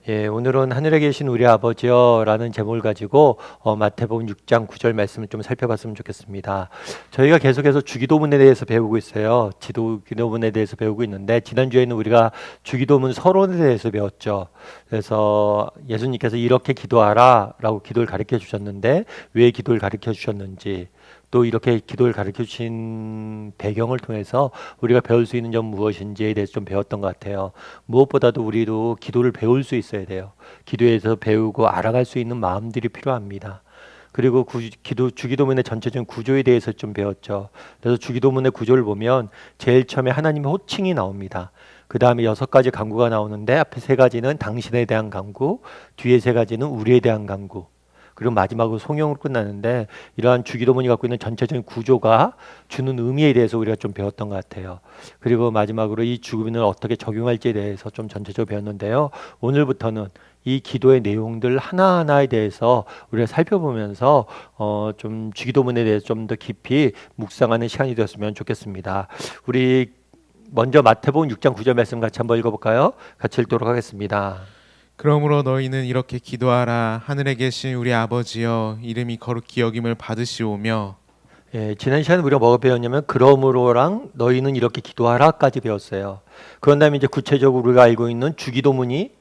예, 오늘은 하늘에 계신 우리 아버지여라는 제목을 가지고 마태복음 6장 9절 말씀을 좀 살펴봤으면 좋겠습니다. 저희가 계속해서 주기도문에 대해서 배우고 있어요. 주기도문에 대해서 배우고 있는데 지난주에는 우리가 주기도문 서론에 대해서 배웠죠. 그래서 예수님께서 이렇게 기도하라라고 기도를 가르쳐 주셨는데 왜 기도를 가르쳐 주셨는지 또 이렇게 기도를 가르쳐 주신 배경을 통해서 우리가 배울 수 있는 점 무엇인지에 대해서 좀 배웠던 것 같아요. 무엇보다도 우리도 기도를 배울 수 있어야 돼요. 기도에서 배우고 알아갈 수 있는 마음들이 필요합니다. 그리고 주기도문의 전체적인 구조에 대해서 좀 배웠죠. 그래서 주기도문의 구조를 보면 제일 처음에 하나님의 호칭이 나옵니다. 그 다음에 6가지 간구가 나오는데 앞에 3가지는 당신에 대한 간구, 뒤에 3가지는 우리에 대한 간구, 그리고 마지막으로 송영으로 끝나는데 이러한 주기도문이 갖고 있는 전체적인 구조가 주는 의미에 대해서 우리가 좀 배웠던 것 같아요. 그리고 마지막으로 이 주기도문을 어떻게 적용할지에 대해서 좀 전체적으로 배웠는데요. 오늘부터는 이 기도의 내용들 하나하나에 대해서 우리가 살펴보면서 좀 주기도문에 대해서 좀 더 깊이 묵상하는 시간이 되었으면 좋겠습니다. 우리 먼저 마태복음 6장 9절 말씀 같이 한번 읽어볼까요? 같이 읽도록 하겠습니다. 그러므로 너희는 이렇게 기도하라. 하늘에 계신 우리 아버지여, 이름이 거룩히 여김을 받으시오며. 예, 지난 시간에 우리가 뭐가 배웠냐면 그러므로랑 너희는 이렇게 기도하라까지 배웠어요. 그런 다음에 이제 구체적으로 우리가 알고 있는 주기도문이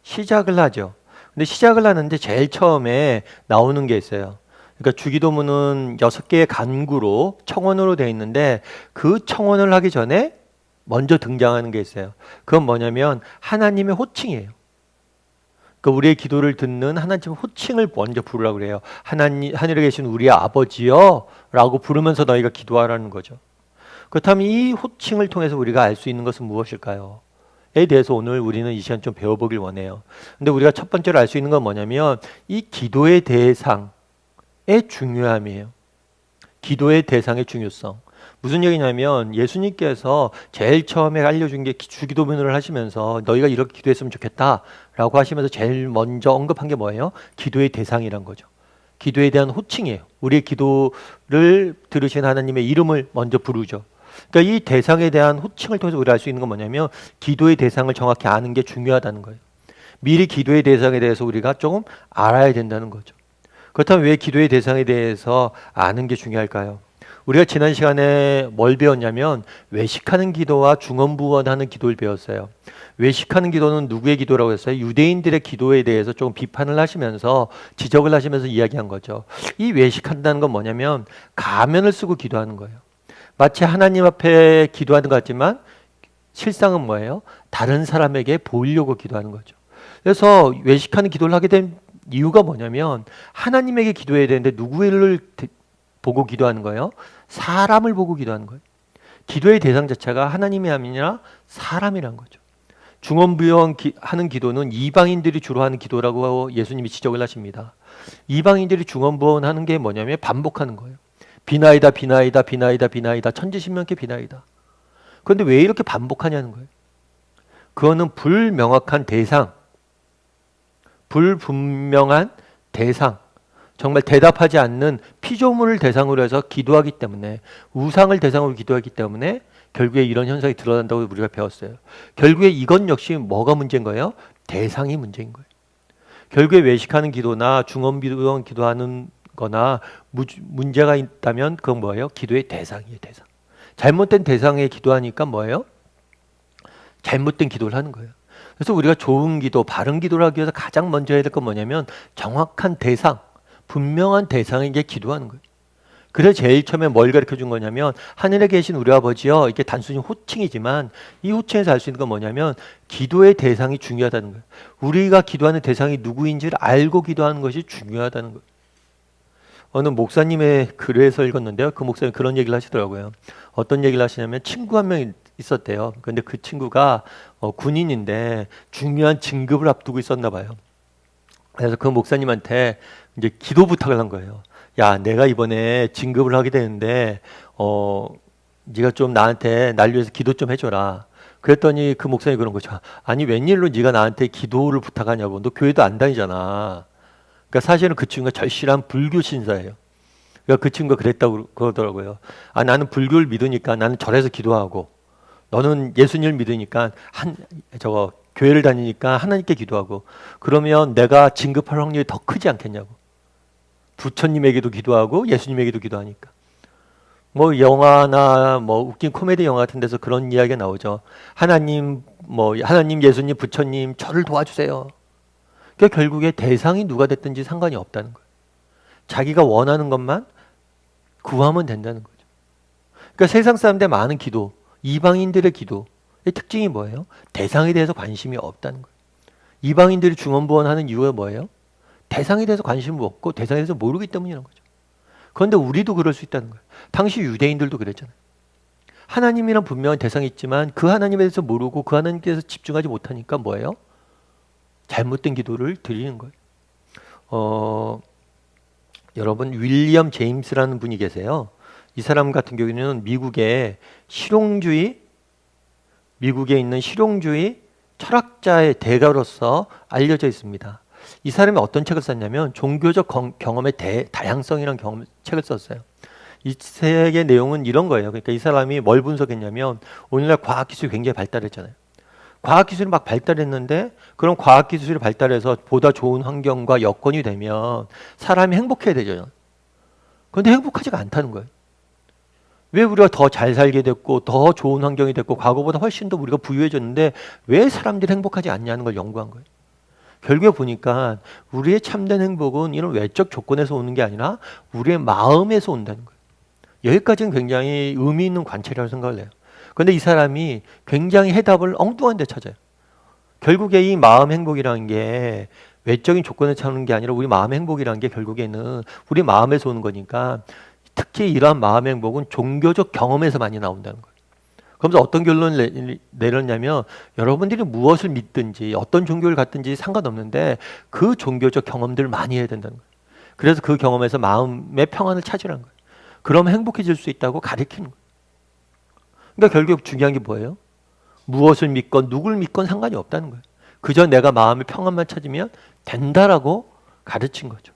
시작을 하죠. 근데 시작을 하는데 제일 처음에 나오는 게 있어요. 그러니까 주기도문은 6개의 간구로 청원으로 되어 있는데 그 청원을 하기 전에 먼저 등장하는 게 있어요. 그건 뭐냐면 하나님의 호칭이에요. 그러니까 우리의 기도를 듣는 하나님의 호칭을 먼저 부르라고 그래요. 하늘에 계신 우리 아버지여 라고 부르면서 너희가 기도하라는 거죠. 그렇다면 이 호칭을 통해서 우리가 알 수 있는 것은 무엇일까요? 에 대해서 오늘 우리는 이 시간 좀 배워보길 원해요. 근데 우리가 첫 번째로 알 수 있는 건 뭐냐면 이 기도의 대상의 중요함이에요. 기도의 대상의 중요성. 무슨 얘기냐면 예수님께서 제일 처음에 알려준 게 주기도문을 하시면서 너희가 이렇게 기도했으면 좋겠다라고 하시면서 제일 먼저 언급한 게 뭐예요? 기도의 대상이란 거죠. 기도에 대한 호칭이에요. 우리의 기도를 들으신 하나님의 이름을 먼저 부르죠. 그러니까 이 대상에 대한 호칭을 통해서 우리가 알 수 있는 건 뭐냐면 기도의 대상을 정확히 아는 게 중요하다는 거예요. 미리 기도의 대상에 대해서 우리가 조금 알아야 된다는 거죠. 그렇다면 왜 기도의 대상에 대해서 아는 게 중요할까요? 우리가 지난 시간에 뭘 배웠냐면 외식하는 기도와 중언부언하는 기도를 배웠어요. 외식하는 기도는 누구의 기도라고 했어요? 유대인들의 기도에 대해서 조금 비판을 하시면서 지적을 하시면서 이야기한 거죠. 이 외식한다는 건 뭐냐면 가면을 쓰고 기도하는 거예요. 마치 하나님 앞에 기도하는 것 같지만 실상은 뭐예요? 다른 사람에게 보이려고 기도하는 거죠. 그래서 외식하는 기도를 하게 된 이유가 뭐냐면 하나님에게 기도해야 되는데 누구를 보고 기도하는 거예요? 사람을 보고 기도하는 거예요. 기도의 대상 자체가 하나님이 아니라 사람이란 거죠. 중언부언하는 기도는 이방인들이 주로 하는 기도라고 예수님이 지적을 하십니다. 이방인들이 중언부언하는 게 뭐냐면 반복하는 거예요. 비나이다 비나이다 비나이다 비나이다 천지신명께 비나이다. 그런데 왜 이렇게 반복하냐는 거예요. 그거는 불명확한 대상, 불분명한 대상, 정말 대답하지 않는 피조물을 대상으로 해서 기도하기 때문에, 우상을 대상으로 기도하기 때문에 결국에 이런 현상이 드러난다고 우리가 배웠어요. 결국에 이건 역시 뭐가 문제인 거예요? 대상이 문제인 거예요. 결국에 외식하는 기도나 중언부언 기도하는 거나 문제가 있다면 그건 뭐예요? 기도의 대상이에요. 대상. 잘못된 대상에 기도하니까 뭐예요? 잘못된 기도를 하는 거예요. 그래서 우리가 좋은 기도, 바른 기도를 하기 위해서 가장 먼저 해야 될 건 뭐냐면 정확한 대상, 분명한 대상에게 기도하는 거예요. 그래서 제일 처음에 뭘 가르쳐 준 거냐면 하늘에 계신 우리 아버지요, 이게 단순히 호칭이지만 이 호칭에서 알 수 있는 건 뭐냐면 기도의 대상이 중요하다는 거예요. 우리가 기도하는 대상이 누구인지를 알고 기도하는 것이 중요하다는 거예요. 어느 목사님의 글에서 읽었는데요, 그 목사님 그런 얘기를 하시더라고요. 어떤 얘기를 하시냐면 친구 한 명 있었대요. 근데 그 친구가 군인인데 중요한 진급을 앞두고 있었나 봐요. 그래서 그 목사님한테 이제 기도 부탁을 한 거예요. 야, 내가 이번에 진급을 하게 되는데 네가 좀 나한테 날 위해서 기도 좀 해줘라. 그랬더니 그 목사님이 그런 거죠. 아니 웬일로 네가 나한테 기도를 부탁하냐고. 너 교회도 안 다니잖아. 그러니까 사실은 그 친구가 절실한 불교 신사예요. 그러니까 그 친구가 그랬다고 그러더라고요. 아, 나는 불교를 믿으니까 나는 절에서 기도하고 너는 예수님을 믿으니까 교회를 다니니까 하나님께 기도하고 그러면 내가 진급할 확률이 더 크지 않겠냐고. 부처님에게도 기도하고 예수님에게도 기도하니까. 뭐 영화나 뭐 웃긴 코미디 영화 같은 데서 그런 이야기가 나오죠. 하나님 하나님, 예수님, 부처님 저를 도와주세요. 그러니까 결국에 대상이 누가 됐든지 상관이 없다는 거예요. 자기가 원하는 것만 구하면 된다는 거죠. 그러니까 세상 사람들의 많은 기도, 이방인들의 기도의 특징이 뭐예요? 대상에 대해서 관심이 없다는 거예요. 이방인들이 중언부언하는 이유가 뭐예요? 대상에 대해서 관심이 없고 대상에 대해서 모르기 때문이라는 거죠. 그런데 우리도 그럴 수 있다는 거예요. 당시 유대인들도 그랬잖아요. 하나님이란 분명한 대상이 있지만 그 하나님에 대해서 모르고 그 하나님께 대해서 집중하지 못하니까 뭐예요? 잘못된 기도를 드리는 거예요. 여러분 윌리엄 제임스라는 분이 계세요. 이 사람 같은 경우에는 미국에 있는 실용주의 철학자의 대가로서 알려져 있습니다. 이 사람이 어떤 책을 썼냐면 종교적 경험의 다양성이라는 책을 썼어요. 이 책의 내용은 이런 거예요. 그러니까 이 사람이 뭘 분석했냐면 오늘날 과학기술이 굉장히 발달했잖아요. 과학기술이 막 발달했는데 그런 과학기술이 발달해서 보다 좋은 환경과 여건이 되면 사람이 행복해야 되죠. 그런데 행복하지가 않다는 거예요. 왜 우리가 더 잘 살게 됐고 더 좋은 환경이 됐고 과거보다 훨씬 더 우리가 부유해졌는데 왜 사람들이 행복하지 않냐는 걸 연구한 거예요. 결국에 보니까 우리의 참된 행복은 이런 외적 조건에서 오는 게 아니라 우리의 마음에서 온다는 거예요. 여기까지는 굉장히 의미 있는 관찰이라고 생각을 해요. 그런데 이 사람이 굉장히 해답을 엉뚱한 데 찾아요. 결국에 이 마음 행복이라는 게 외적인 조건에서 찾는 게 아니라 우리 마음 행복이라는 게 결국에는 우리 마음에서 오는 거니까 특히 이러한 마음 행복은 종교적 경험에서 많이 나온다는 거예요. 그러면서 어떤 결론을 내렸냐면 여러분들이 무엇을 믿든지 어떤 종교를 갖든지 상관없는데 그 종교적 경험들을 많이 해야 된다는 거예요. 그래서 그 경험에서 마음의 평안을 찾으라는 거예요. 그럼 행복해질 수 있다고 가르치는 거예요. 그러니까 결국 중요한 게 뭐예요? 무엇을 믿건 누굴 믿건 상관이 없다는 거예요. 그저 내가 마음의 평안만 찾으면 된다라고 가르친 거죠.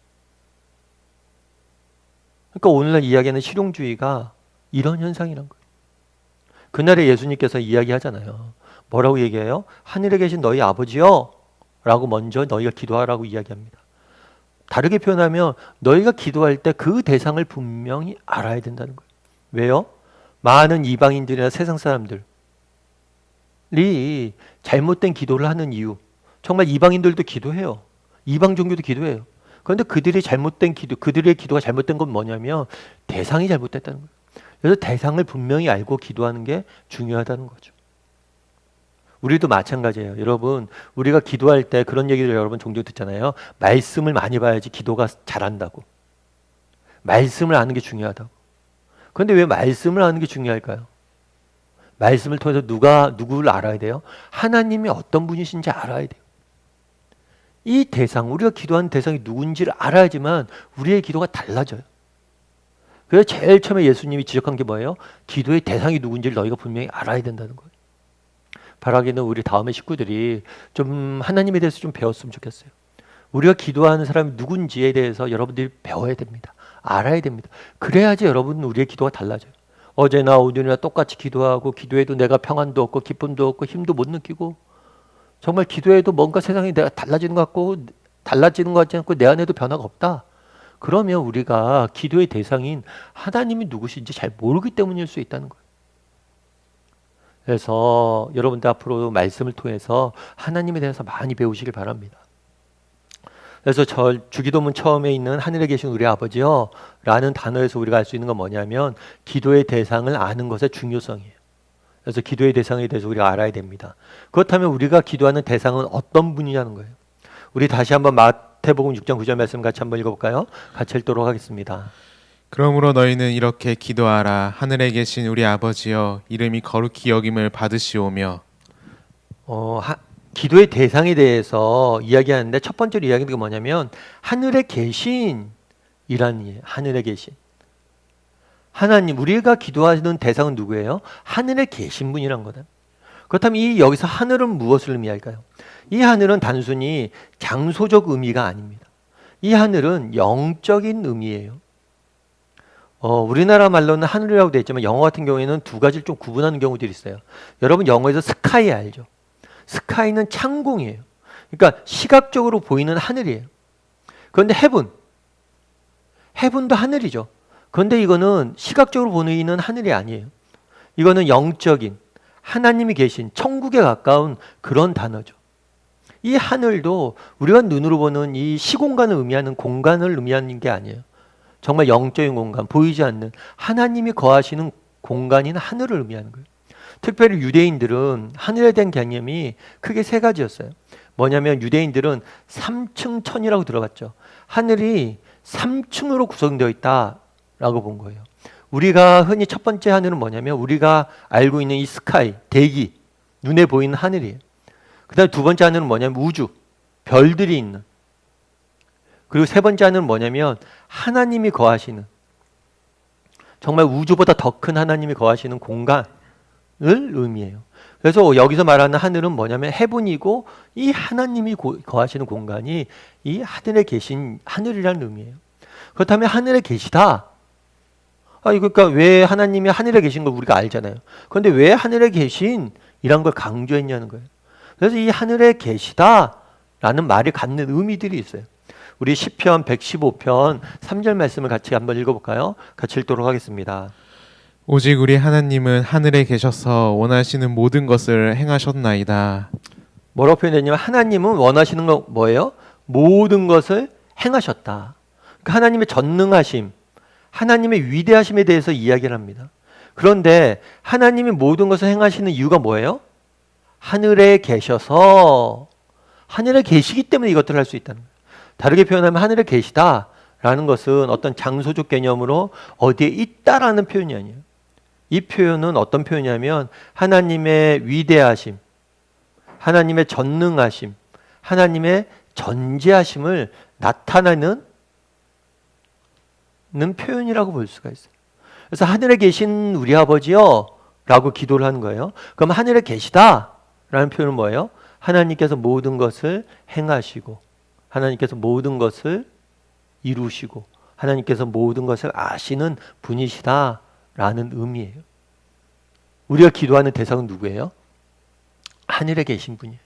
그러니까 오늘날 이야기하는 실용주의가 이런 현상이란 거예요. 그날에 예수님께서 이야기하잖아요. 뭐라고 얘기해요? 하늘에 계신 너희 아버지요 라고 먼저 너희가 기도하라고 이야기합니다. 다르게 표현하면 너희가 기도할 때 그 대상을 분명히 알아야 된다는 거예요. 왜요? 많은 이방인들이나 세상 사람들이 잘못된 기도를 하는 이유, 정말 이방인들도 기도해요. 이방 종교도 기도해요. 그런데 그들의 기도가 잘못된 건 뭐냐면 대상이 잘못됐다는 거예요. 그래서 대상을 분명히 알고 기도하는 게 중요하다는 거죠. 우리도 마찬가지예요. 여러분, 우리가 기도할 때 그런 얘기를 여러분 종종 듣잖아요. 말씀을 많이 봐야지 기도가 잘한다고. 말씀을 아는 게 중요하다고. 그런데 왜 말씀을 아는 게 중요할까요? 말씀을 통해서 누구를 알아야 돼요? 하나님이 어떤 분이신지 알아야 돼요. 이 대상, 우리가 기도하는 대상이 누군지를 알아야지만 우리의 기도가 달라져요. 그래서 제일 처음에 예수님이 지적한 게 뭐예요? 기도의 대상이 누군지를 너희가 분명히 알아야 된다는 거예요. 바라기는 우리 다음의 식구들이 좀 하나님에 대해서 좀 배웠으면 좋겠어요. 우리가 기도하는 사람이 누군지에 대해서 여러분들이 배워야 됩니다. 알아야 됩니다. 그래야지 여러분 우리의 기도가 달라져요. 어제나 오늘이나 똑같이 기도하고 기도해도 내가 평안도 없고 기쁨도 없고 힘도 못 느끼고 정말 기도해도 뭔가 세상이 내가 달라지는 것 같지 않고 내 안에도 변화가 없다. 그러면 우리가 기도의 대상인 하나님이 누구신지 잘 모르기 때문일 수 있다는 거예요. 그래서 여러분들 앞으로 말씀을 통해서 하나님에 대해서 많이 배우시길 바랍니다. 그래서 주기도문 처음에 있는 하늘에 계신 우리 아버지요 라는 단어에서 우리가 알 수 있는 건 뭐냐면 기도의 대상을 아는 것의 중요성이에요. 그래서 기도의 대상에 대해서 우리가 알아야 됩니다. 그렇다면 우리가 기도하는 대상은 어떤 분이냐는 거예요. 우리 다시 한번 마태복음 6장 9절 말씀 같이 한번 읽어볼까요? 같이 읽도록 하겠습니다. 그러므로 너희는 이렇게 기도하라. 하늘에 계신 우리 아버지여, 이름이 거룩히 여김을 받으시오며. 기도의 대상에 대해서 이야기하는데 첫 번째로 이야기하는 게 뭐냐면 하늘에 계신 이라는 얘기예요. 하늘에 계신 하나님, 우리가 기도하는 대상은 누구예요? 하늘에 계신 분이란 거다. 그렇다면 여기서 하늘은 무엇을 의미할까요? 이 하늘은 단순히 장소적 의미가 아닙니다. 이 하늘은 영적인 의미예요. 우리나라 말로는 하늘이라고 되어 있지만 영어 같은 경우에는 두 가지를 좀 구분하는 경우들이 있어요. 여러분 영어에서 스카이 알죠? 스카이는 창공이에요. 그러니까 시각적으로 보이는 하늘이에요. 그런데 헤븐도 하늘이죠. 그런데 이거는 시각적으로 보이는 하늘이 아니에요. 이거는 영적인 하나님이 계신 천국에 가까운 그런 단어죠. 이 하늘도 우리가 눈으로 보는 이 시공간을 의미하는 공간을 의미하는 게 아니에요. 정말 영적인 공간, 보이지 않는 하나님이 거하시는 공간인 하늘을 의미하는 거예요. 특별히 유대인들은 하늘에 대한 개념이 크게 세 가지였어요. 뭐냐면 유대인들은 3층 천이라고 들어봤죠. 하늘이 3층으로 구성되어 있다라고 본 거예요. 우리가 흔히 첫 번째 하늘은 뭐냐면 우리가 알고 있는 이 스카이, 대기, 눈에 보이는 하늘이에요. 그 다음에 두 번째 하늘은 뭐냐면 우주, 별들이 있는. 그리고 세 번째 하늘은 뭐냐면 하나님이 거하시는, 정말 우주보다 더 큰 하나님이 거하시는 공간을 의미해요. 그래서 여기서 말하는 하늘은 뭐냐면 헤븐이고 이 하나님이 거하시는 공간이 이 하늘에 계신 하늘이라는 의미예요. 그렇다면 하늘에 계시다. 그러니까 왜 하나님이 하늘에 계신 걸 우리가 알잖아요. 그런데 왜 하늘에 계신 이란 걸 강조했냐는 거예요. 그래서 이 하늘에 계시다라는 말이 갖는 의미들이 있어요. 우리 시편 115편 3절 말씀을 같이 한번 읽어볼까요? 같이 읽도록 하겠습니다. 오직 우리 하나님은 하늘에 계셔서 원하시는 모든 것을 행하셨나이다. 뭐라고 표현했냐면 하나님은 원하시는 거 뭐예요? 모든 것을 행하셨다. 그러니까 하나님의 전능하심, 하나님의 위대하심에 대해서 이야기를 합니다. 그런데 하나님이 모든 것을 행하시는 이유가 뭐예요? 하늘에 계셔서, 하늘에 계시기 때문에 이것들을 할 수 있다는 거예요. 다르게 표현하면 하늘에 계시다라는 것은 어떤 장소적 개념으로 어디에 있다라는 표현이 아니에요. 이 표현은 어떤 표현이냐면 하나님의 위대하심, 하나님의 전능하심, 하나님의 전지하심을 나타내는 표현이라고 볼 수가 있어요. 그래서 하늘에 계신 우리 아버지요 라고 기도를 하는 거예요. 그럼 하늘에 계시다 라는 표현은 뭐예요? 하나님께서 모든 것을 행하시고, 하나님께서 모든 것을 이루시고, 하나님께서 모든 것을 아시는 분이시다 라는 의미예요. 우리가 기도하는 대상은 누구예요? 하늘에 계신 분이에요.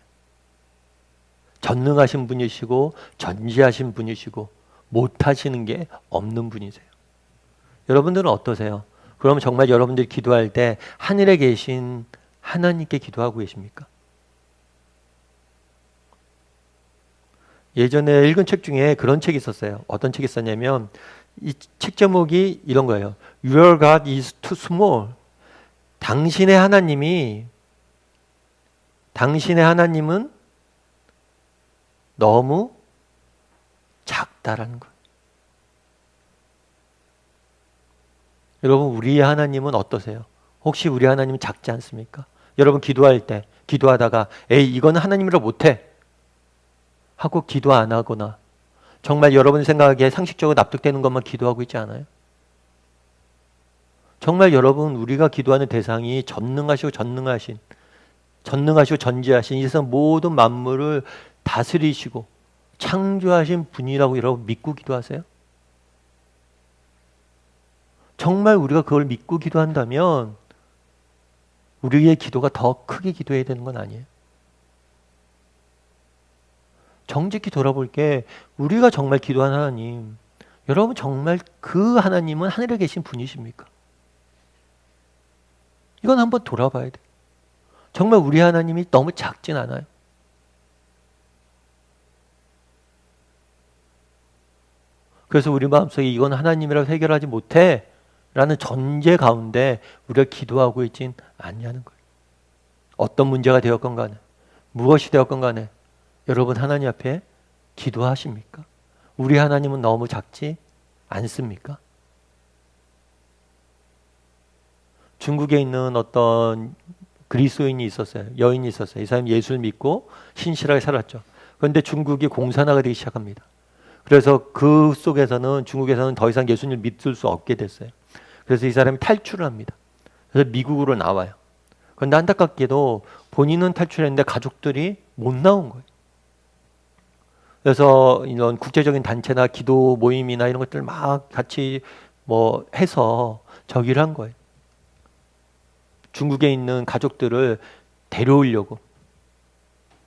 전능하신 분이시고 전지하신 분이시고 못하시는 게 없는 분이세요. 여러분들은 어떠세요? 그럼 정말 여러분들이 기도할 때 하늘에 계신 하나님께 기도하고 계십니까? 예전에 읽은 책 중에 그런 책이 있었어요. 어떤 책이 있었냐면 이 책 제목이 이런 거예요. Your God is too small. 당신의 하나님은 너무 작다라는 거예요. 여러분, 우리의 하나님은 어떠세요? 혹시 우리 하나님은 작지 않습니까? 여러분 기도할 때, 기도하다가 에이 이거는 하나님이라 못해 하고 기도 안 하거나 정말 여러분 생각에 상식적으로 납득되는 것만 기도하고 있지 않아요? 정말 여러분, 우리가 기도하는 대상이 전능하시고 전지하신 이 세상 모든 만물을 다스리시고 창조하신 분이라고 여러분 믿고 기도하세요? 정말 우리가 그걸 믿고 기도한다면 우리의 기도가 더 크게 기도해야 되는 건 아니에요. 정직히 돌아볼 게 우리가 정말 기도한 하나님, 여러분 정말 그 하나님은 하늘에 계신 분이십니까? 이건 한번 돌아봐야 돼. 정말 우리 하나님이 너무 작진 않아요. 그래서 우리 마음속에 이건 하나님이라고 해결하지 못해 라는 전제 가운데 우리가 기도하고 있진 않냐는 거예요. 어떤 문제가 되었건 간에, 무엇이 되었건 간에 여러분 하나님 앞에 기도하십니까? 우리 하나님은 너무 작지 않습니까? 중국에 있는 어떤 그리스도인이 있었어요. 여인이 있었어요. 이 사람이 예수를 믿고 신실하게 살았죠. 그런데 중국이 공산화가 되기 시작합니다. 그래서 그 속에서는 중국에서는 더 이상 예수님을 믿을 수 없게 됐어요. 그래서 이 사람이 탈출을 합니다. 그래서 미국으로 나와요. 그런데 안타깝게도 본인은 탈출했는데 가족들이 못 나온 거예요. 그래서 이런 국제적인 단체나 기도 모임이나 이런 것들 막 같이 뭐 해서 저기를 한 거예요. 중국에 있는 가족들을 데려오려고.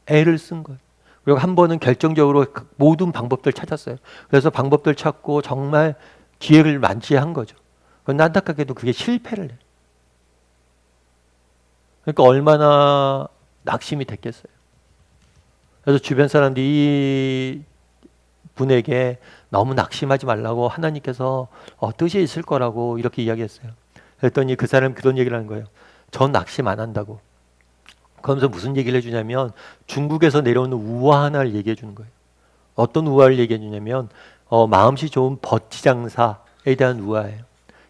애를 쓴 거예요. 그리고 한 번은 결정적으로 모든 방법들 찾았어요. 그래서 방법들 찾고 정말 기회를 만취한 거죠. 그런데 안타깝게도 그게 실패를 해요. 그러니까 얼마나 낙심이 됐겠어요. 그래서 주변 사람들이 이 분에게 너무 낙심하지 말라고 하나님께서 뜻이 있을 거라고 이렇게 이야기했어요. 그랬더니 그 사람이 그런 얘기를 하는 거예요. 전 낙심 안 한다고. 그러면서 무슨 얘기를 해주냐면 중국에서 내려오는 우화 하나를 얘기해 주는 거예요. 어떤 우화를 얘기해 주냐면 마음씨 좋은 버찌 장사에 대한 우화예요.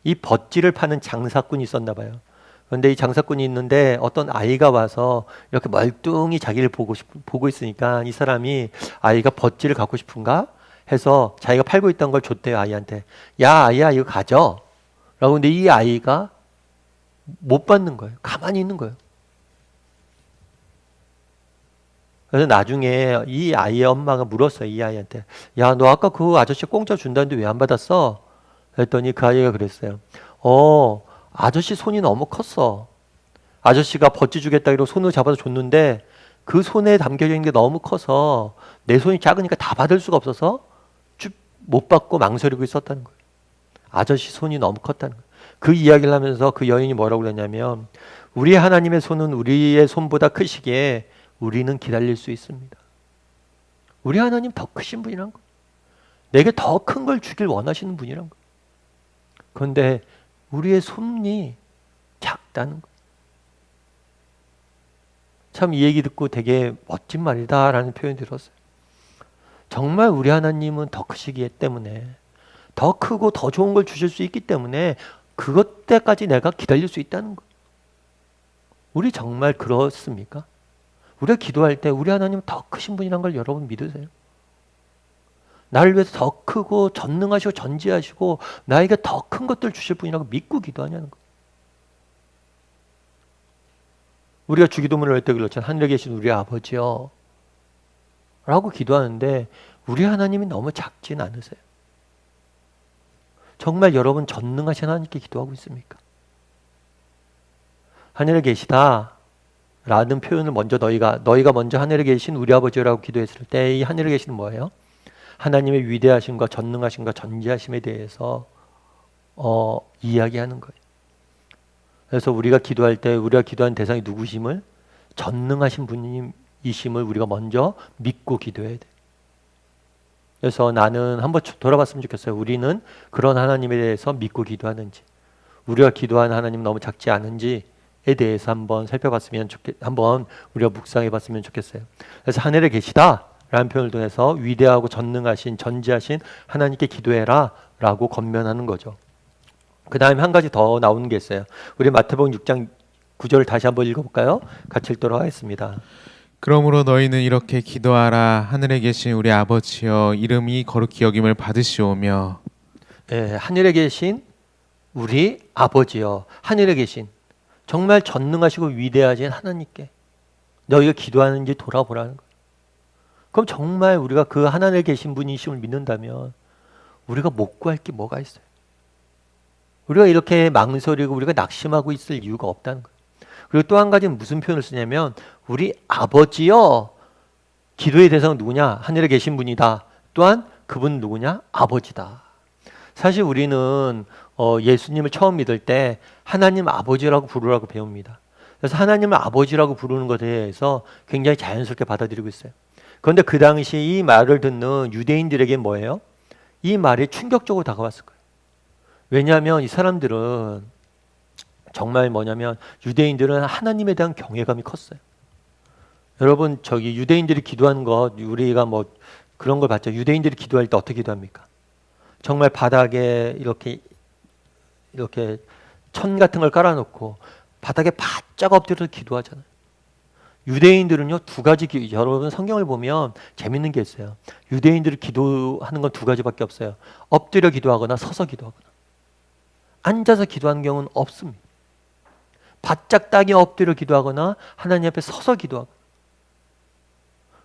이 버찌를 파는 장사꾼이 있었나 봐요. 그런데 이 장사꾼이 있는데 어떤 아이가 와서 이렇게 멀뚱히 자기를 보고 있으니까 이 사람이 아이가 버찌를 갖고 싶은가 해서 자기가 팔고 있던 걸 줬대요. 아이한테. 야 아이야 이거 가져 라고. 근데 이 아이가 못 받는 거예요. 가만히 있는 거예요. 그래서 나중에 이 아이의 엄마가 물었어요. 이 아이한테. 야, 너 아까 그 아저씨 공짜 준다는데 왜 안 받았어? 그랬더니 그 아이가 그랬어요. 아저씨 손이 너무 컸어. 아저씨가 버찌 주겠다 이러고 손을 잡아서 줬는데 그 손에 담겨져 있는 게 너무 커서 내 손이 작으니까 다 받을 수가 없어서 못 받고 망설이고 있었다는 거예요. 아저씨 손이 너무 컸다는 거예요. 그 이야기를 하면서 그 여인이 뭐라고 그랬냐면 우리 하나님의 손은 우리의 손보다 크시기에 우리는 기다릴 수 있습니다. 우리 하나님 더 크신 분이란 거예요. 내게 더 큰 걸 주길 원하시는 분이란 거예요. 그런데 우리의 손이 작다는 거예요. 참 이 얘기 듣고 되게 멋진 말이다라는 표현이 들었어요. 정말 우리 하나님은 더 크시기 때문에 더 크고 더 좋은 걸 주실 수 있기 때문에 그것 때까지 내가 기다릴 수 있다는 거예요. 우리 정말 그렇습니까? 우리가 기도할 때 우리 하나님은 더 크신 분이란 걸 여러분 믿으세요? 나를 위해서 더 크고 전능하시고 전지하시고 나에게 더 큰 것들 주실 분이라고 믿고 기도하냐는 거예요. 우리가 주기도문을 할 때 그렇잖아요. 하늘에 계신 우리 아버지요 라고 기도하는데 우리 하나님이 너무 작진 않으세요? 정말 여러분 전능하신 하나님께 기도하고 있습니까? 하늘에 계시다 라는 표현을 먼저 너희가 먼저 하늘에 계신 우리 아버지라고 기도했을 때 이 하늘에 계시는 뭐예요? 하나님의 위대하심과 전능하심과 전지하심에 대해서 이야기하는 거예요. 그래서 우리가 기도할 때 우리가 기도하는 대상이 누구심을 전능하신 분이심을 우리가 먼저 믿고 기도해야 돼요. 그래서 나는 한번 돌아봤으면 좋겠어요. 우리는 그런 하나님에 대해서 믿고 기도하는지, 우리가 기도하는 하나님 너무 작지 않은지에 대해서 한번 한번 우리가 묵상해봤으면 좋겠어요. 그래서 하늘에 계시다라는 표현을 통해서 위대하고 전능하신 전지하신 하나님께 기도해라라고 권면하는 거죠. 그 다음에 한 가지 더 나오는 게 있어요. 우리 마태복음 6장 9절을 다시 한번 읽어볼까요? 같이 읽도록 하겠습니다. 그러므로 너희는 이렇게 기도하라. 하늘에 계신 우리 아버지여 이름이 거룩히 여김을 받으시오며. 네, 하늘에 계신 우리 아버지여, 하늘에 계신 정말 전능하시고 위대하신 하나님께 너희가 기도하는지 돌아보라는 거예요. 그럼 정말 우리가 그 하늘에 계신 분이심을 믿는다면 우리가 못 구할 게 뭐가 있어요? 우리가 이렇게 망설이고 우리가 낙심하고 있을 이유가 없다는 거예요. 그리고 또 한 가지는 무슨 표현을 쓰냐면 우리 아버지여, 기도의 대상은 누구냐? 하늘에 계신 분이다. 또한 그분 누구냐? 아버지다. 사실 우리는 예수님을 처음 믿을 때 하나님 아버지라고 부르라고 배웁니다. 그래서 하나님을 아버지라고 부르는 것에 대해서 굉장히 자연스럽게 받아들이고 있어요. 그런데 그 당시 이 말을 듣는 유대인들에게 뭐예요? 이 말이 충격적으로 다가왔을 거예요. 왜냐하면 이 사람들은 정말 뭐냐면 유대인들은 하나님에 대한 경외감이 컸어요. 여러분 유대인들이 기도하는 것 우리가 뭐 그런 걸 봤죠. 유대인들이 기도할 때 어떻게 기도합니까? 정말 바닥에 이렇게 천 같은 걸 깔아놓고 바닥에 바짝 엎드려서 기도하잖아요. 유대인들은요 두 가지 여러분 성경을 보면 재밌는 게 있어요. 유대인들이 기도하는 건 두 가지밖에 없어요. 엎드려 기도하거나 서서 기도하거나. 앉아서 기도하는 경우는 없습니다. 바짝 땅에 엎드려 기도하거나 하나님 앞에 서서 기도하거나.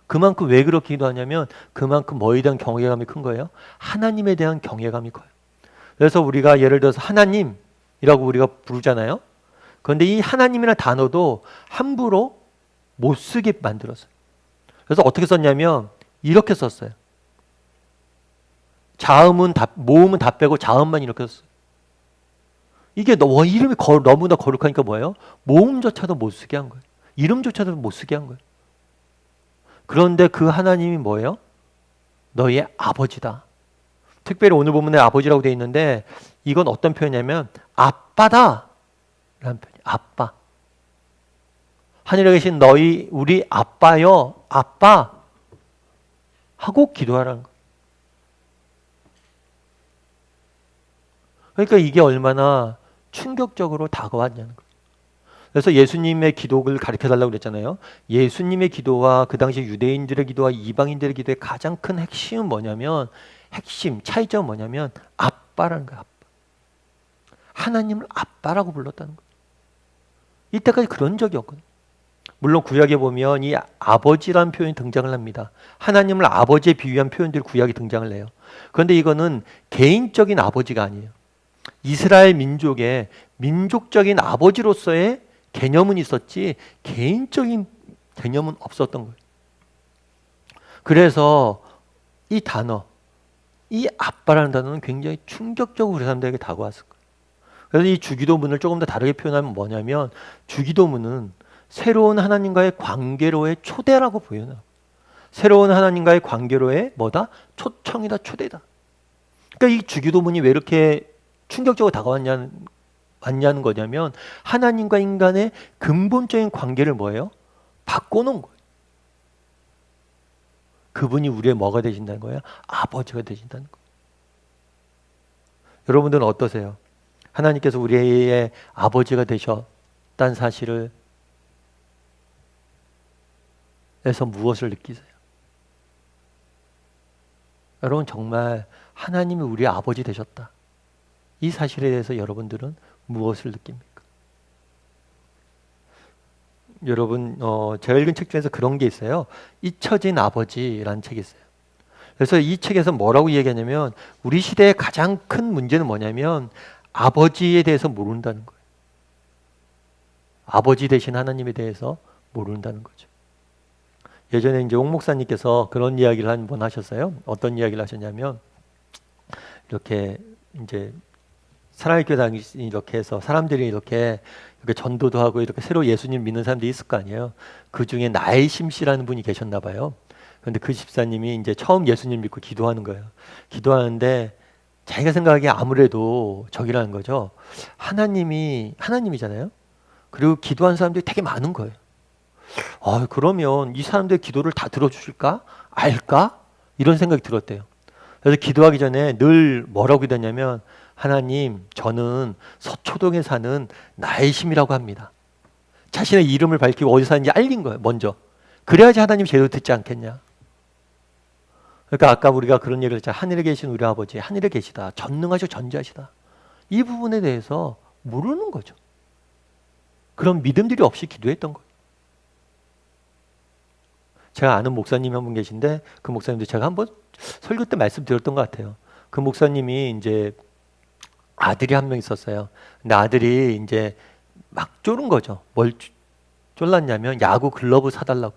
그만큼 왜 그렇게 기도하냐면 그만큼 뭐에 대한 경외감이 큰 거예요? 하나님에 대한 경외감이 커요. 그래서 우리가 예를 들어서 하나님이라고 우리가 부르잖아요. 그런데 이 하나님이라는 단어도 함부로 못 쓰게 만들었어요. 그래서 어떻게 썼냐면 이렇게 썼어요. 자음은 다, 모음은 다 빼고 자음만 이렇게 썼어요. 이게 이름이 너무나 거룩하니까 뭐예요? 모음조차도 못 쓰게 한 거예요. 이름조차도 못 쓰게 한 거예요. 그런데 그 하나님이 뭐예요? 너희의 아버지다. 특별히 오늘 본문에 아버지라고 되어 있는데 이건 어떤 표현이냐면 아빠다 라는 표현이에요. 아빠. 하늘에 계신 너희 우리 아빠여, 아빠 하고 기도하라는 거예요. 그러니까 이게 얼마나 충격적으로 다가왔냐는 거예요. 그래서 예수님의 기도를 가르쳐달라고 그랬잖아요. 예수님의 기도와 그 당시 유대인들의 기도와 이방인들의 기도의 가장 큰 핵심은 뭐냐면, 차이점은 뭐냐면 아빠라는 거예요. 아빠. 하나님을 아빠라고 불렀다는 거예요. 이때까지 그런 적이 없거든요. 물론 구약에 보면 이 아버지라는 표현이 등장을 합니다. 하나님을 아버지에 비유한 표현들이 구약에 등장을 해요. 그런데 이거는 개인적인 아버지가 아니에요. 이스라엘 민족의 민족적인 아버지로서의 개념은 있었지 개인적인 개념은 없었던 거예요. 그래서 이 단어, 이 아빠라는 단어는 굉장히 충격적으로 우리 사람들에게 다가왔을 거예요. 그래서 이 주기도문을 조금 더 다르게 표현하면 뭐냐면 주기도문은 새로운 하나님과의 관계로의 초대라고 보여요. 새로운 하나님과의 관계로의 뭐다? 초청이다, 초대다. 그러니까 이 주기도문이 왜 이렇게 충격적으로 다가왔냐는 거냐면 하나님과 인간의 근본적인 관계를 뭐예요? 바꿔놓은 거예요. 그분이 우리의 뭐가 되신다는 거예요? 아버지가 되신다는 거예요. 여러분들은 어떠세요? 하나님께서 우리의 아버지가 되셨다는 사실을 에서 무엇을 느끼세요? 여러분 정말 하나님이 우리의 아버지 되셨다. 이 사실에 대해서 여러분들은 무엇을 느낍니까? 여러분 제가 읽은 책 중에서 그런 게 있어요. 잊혀진 아버지라는 책이 있어요. 그래서 이 책에서 뭐라고 얘기하냐면 우리 시대의 가장 큰 문제는 뭐냐면 아버지에 대해서 모른다는 거예요. 아버지 되신 하나님에 대해서 모른다는 거죠. 예전에 이제 옥 목사님께서 그런 이야기를 한 번 하셨어요. 어떤 이야기를 하셨냐면 이렇게 이제 사랑의 교회 당시 이렇게 해서 사람들이 이렇게 전도도 하고 이렇게 새로 예수님 믿는 사람들이 있을 거 아니에요. 그 중에 나혜심 씨라는 분이 계셨나 봐요. 그런데 그 집사님이 이제 처음 예수님 믿고 기도하는 거예요. 기도하는데 자기가 생각하기에 아무래도 저기라는 거죠. 하나님이잖아요. 그리고 기도한 사람들이 되게 많은 거예요. 그러면 이 사람들의 기도를 다 들어주실까? 알까? 이런 생각이 들었대요. 그래서 기도하기 전에 늘 뭐라고 기도했냐면 하나님, 저는 서초동에 사는 나혜심이라고 합니다. 자신의 이름을 밝히고 어디 사는지 알린 거예요. 먼저. 그래야지 하나님 제대로 듣지 않겠냐. 그러니까 아까 우리가 그런 얘기를 했잖아요. 하늘에 계신 우리 아버지, 하늘에 계시다. 전능하시고 전지하시다. 이 부분에 대해서 모르는 거죠. 그런 믿음들이 없이 기도했던 거예요. 제가 아는 목사님 한 분 계신데 그 목사님도 제가 한번 설교 때 말씀드렸던 것 같아요. 그 목사님이 이제 아들이 한 명 있었어요. 근데 아들이 이제 막 쫄은 거죠. 뭘 쫄랐냐면 야구 글러브 사달라고.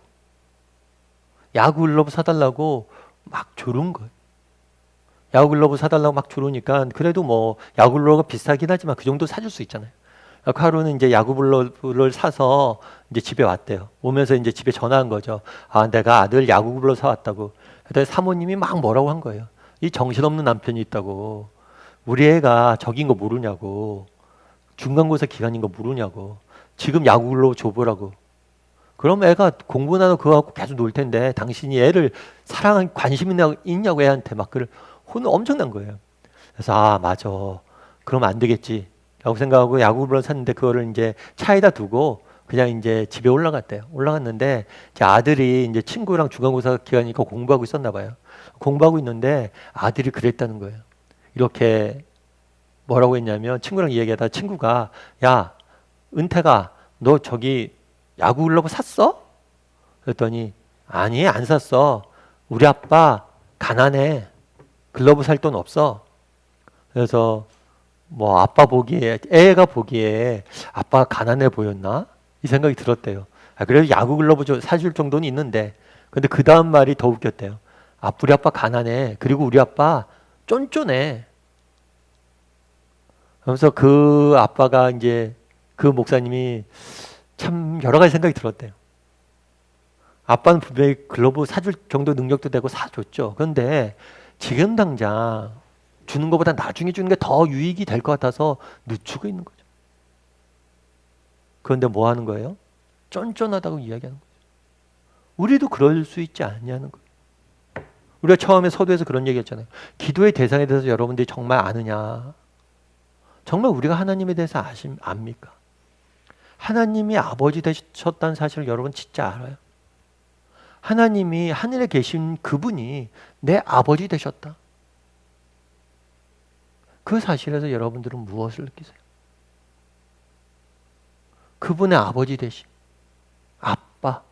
야구 글러브 사달라고 막 조른 거예요. 야구 글러브 사달라고 막 조르니까 그래도 뭐 야구 글러브가 비싸긴 하지만 그 정도 사줄 수 있잖아요. 하루는 이제 야구 글러브를 사서 이제 집에 왔대요. 오면서 이제 집에 전화한 거죠. 내가 아들 야구 글러브 사왔다고. 그랬더니 사모님이 막 뭐라고 한 거예요. 이 정신없는 남편이 있다고. 우리 애가 적인 거 모르냐고. 중간고사 기간인 거 모르냐고. 지금 야구 글러브 줘보라고. 그럼 애가 공부나 하고 그거 갖고 계속 놀 텐데 당신이 애를 사랑한 관심 있냐고 애한테 막 혼을 엄청난 거예요. 그래서 맞아. 그러면 안 되겠지. 라고 생각하고 야구를 샀는데 그거를 이제 차에다 두고 그냥 이제 집에 올라갔대요. 올라갔는데 제 아들이 이제 친구랑 중간고사 기간이니까 공부하고 있었나 봐요. 공부하고 있는데 아들이 그랬다는 거예요. 이렇게 뭐라고 했냐면 친구랑 얘기하다 친구가 야 은태가 너 저기 야구 글러브 샀어? 그랬더니 아니 안 샀어. 우리 아빠 가난해. 글러브 살 돈 없어. 그래서 뭐 아빠 보기에 애가 보기에 아빠가 가난해 보였나? 이 생각이 들었대요. 그래도 야구 글러브 사줄 정도는 있는데 근데 그 다음 말이 더 웃겼대요. 우리 아빠 가난해. 그리고 우리 아빠 쫀쫀해. 그러면서 그 아빠가 이제 그 목사님이 참 여러 가지 생각이 들었대요. 아빠는 분명히 글러브 사줄 정도 능력도 되고 사줬죠. 그런데 지금 당장 주는 것보다 나중에 주는 게 더 유익이 될 것 같아서 늦추고 있는 거죠. 그런데 뭐 하는 거예요? 쫀쫀하다고 이야기하는 거죠. 우리도 그럴 수 있지 않냐는 거예요. 우리가 처음에 서두에서 그런 얘기 했잖아요. 기도의 대상에 대해서 여러분들이 정말 아느냐? 정말 우리가 하나님에 대해서 압니까? 하나님이 아버지 되셨다는 사실을 여러분 진짜 알아요? 하나님이 하늘에 계신 그분이 내 아버지 되셨다. 그 사실에서 여러분들은 무엇을 느끼세요? 그분의 아버지 되신 아빠.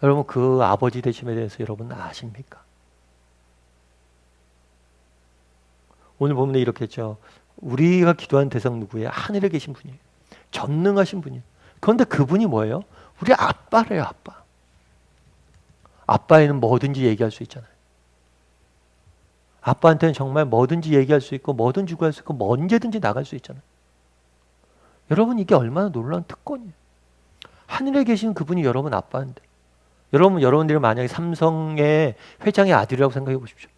여러분 그 아버지 되심에 대해서 여러분 아십니까? 오늘 보면 이렇게 했죠. 우리가 기도하는 대상 누구예요? 하늘에 계신 분이에요. 전능하신 분이에요. 그런데 그분이 뭐예요? 우리 아빠래요, 아빠. 아빠에는 뭐든지 얘기할 수 있잖아요. 아빠한테는 정말 뭐든지 얘기할 수 있고 뭐든 주고 할 수 있고 언제든지 나갈 수 있잖아요. 여러분 이게 얼마나 놀라운 특권이에요. 하늘에 계신 그분이 여러분 아빠인데 여러분들이 만약에 삼성의 회장의 아들이라고 생각해 보십시오.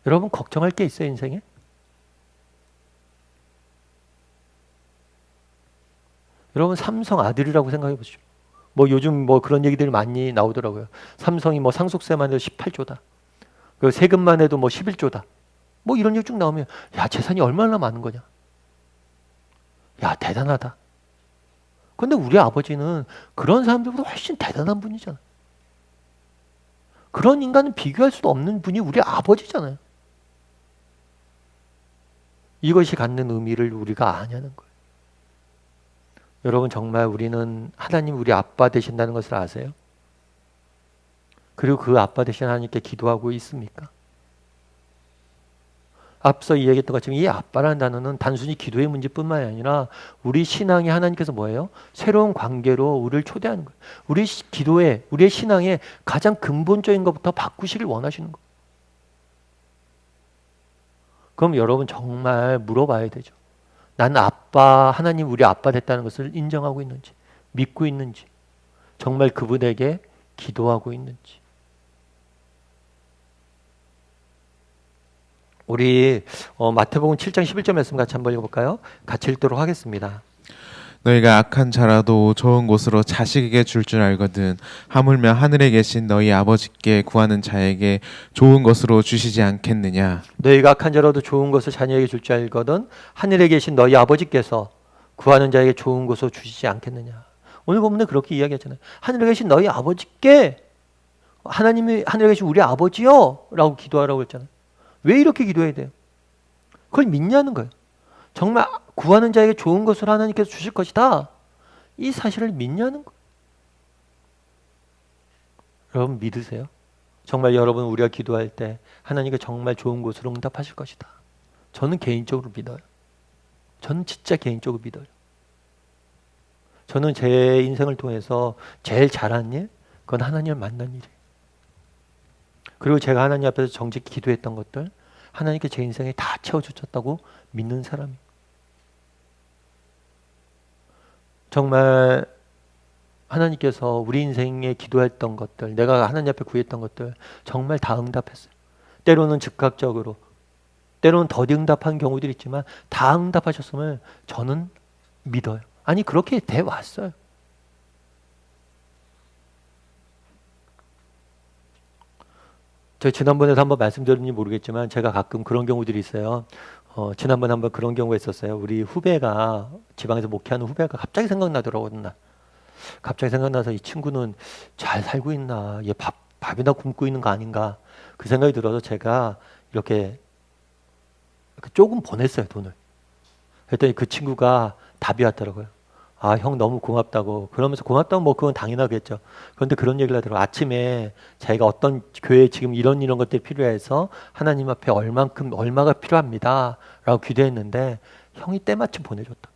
여러분 걱정할 게 있어요, 인생에? 여러분 삼성 아들이라고 생각해 보십시오. 뭐 요즘 뭐 그런 얘기들이 많이 나오더라고요. 삼성이 뭐 상속세만 해도 18조다. 그 세금만 해도 뭐 11조다. 뭐 이런 얘기 쭉 나오면 야 재산이 얼마나 많은 거냐. 야 대단하다. 근데 우리 아버지는 그런 사람들보다 훨씬 대단한 분이잖아요. 그런 인간은 비교할 수도 없는 분이 우리 아버지잖아요. 이것이 갖는 의미를 우리가 아냐는 거예요. 여러분 정말 우리는 하나님 우리 아빠 되신다는 것을 아세요? 그리고 그 아빠 되신 하나님께 기도하고 있습니까? 앞서 이야기했던 것처럼 이 아빠라는 단어는 단순히 기도의 문제뿐만 아니라 우리 신앙이 하나님께서 뭐예요? 새로운 관계로 우리를 초대하는 거예요. 우리 기도에 우리의 신앙에 가장 근본적인 것부터 바꾸시길 원하시는 거예요. 그럼 여러분 정말 물어봐야 되죠. 나는 아빠, 하나님 우리 아빠 됐다는 것을 인정하고 있는지, 믿고 있는지, 정말 그분에게 기도하고 있는지. 우리 마태복음 7장 11절 말씀 같이 한번 읽어볼까요? 같이 읽도록 하겠습니다. 너희가 악한 자라도 좋은 곳으로 자식에게 줄 알거든 하물며 하늘에 계신 너희 아버지께 구하는 자에게 좋은 것으로 주시지 않겠느냐. 너희가 악한 자라도 좋은 것을 자녀에게 줄 줄 알거든 하늘에 계신 너희 아버지께서 구하는 자에게 좋은 것으로 주시지 않겠느냐. 오늘 본문에 그렇게 이야기하잖아요. 하늘에 계신 너희 아버지께 하나님이 하늘에 계신 우리 아버지요 라고 기도하라고 했잖아요. 왜 이렇게 기도해야 돼요? 그걸 믿냐는 거예요. 정말 구하는 자에게 좋은 것을 하나님께서 주실 것이다. 이 사실을 믿냐는 거예요. 여러분 믿으세요? 정말 여러분 우리가 기도할 때 하나님께 정말 좋은 것으로 응답하실 것이다. 저는 개인적으로 믿어요. 저는 진짜 개인적으로 믿어요. 저는 제 인생을 통해서 제일 잘한 일, 그건 하나님을 만난 일이에요. 그리고 제가 하나님 앞에서 정직히 기도했던 것들 하나님께 제 인생에 다 채워주셨다고 믿는 사람이에요. 정말 하나님께서 우리 인생에 기도했던 것들, 내가 하나님 앞에 구했던 것들 정말 다 응답했어요. 때로는 즉각적으로, 때로는 더디 응답한 경우들이 있지만 다 응답하셨음을 저는 믿어요. 아니 그렇게 돼 왔어요. 제가 지난번에도 한번 말씀드렸는지 모르겠지만 제가 가끔 그런 경우들이 있어요. 지난번에 한번 그런 경우가 있었어요. 우리 후배가 지방에서 목회하는 후배가 갑자기 생각나더라고요. 갑자기 생각나서 이 친구는 잘 살고 있나, 얘 밥이나 굶고 있는 거 아닌가 그 생각이 들어서 제가 이렇게 조금 보냈어요, 돈을. 그랬더니 그 친구가 답이 왔더라고요. 아, 형 너무 고맙다고. 그러면서 고맙다면 뭐 그건 당연하겠죠. 그런데 그런 얘기를 하더라고요. 아침에 자기가 어떤 교회에 지금 이런 것들이 필요해서 하나님 앞에 얼마가 필요합니다 라고 기도했는데 형이 때마침 보내줬다.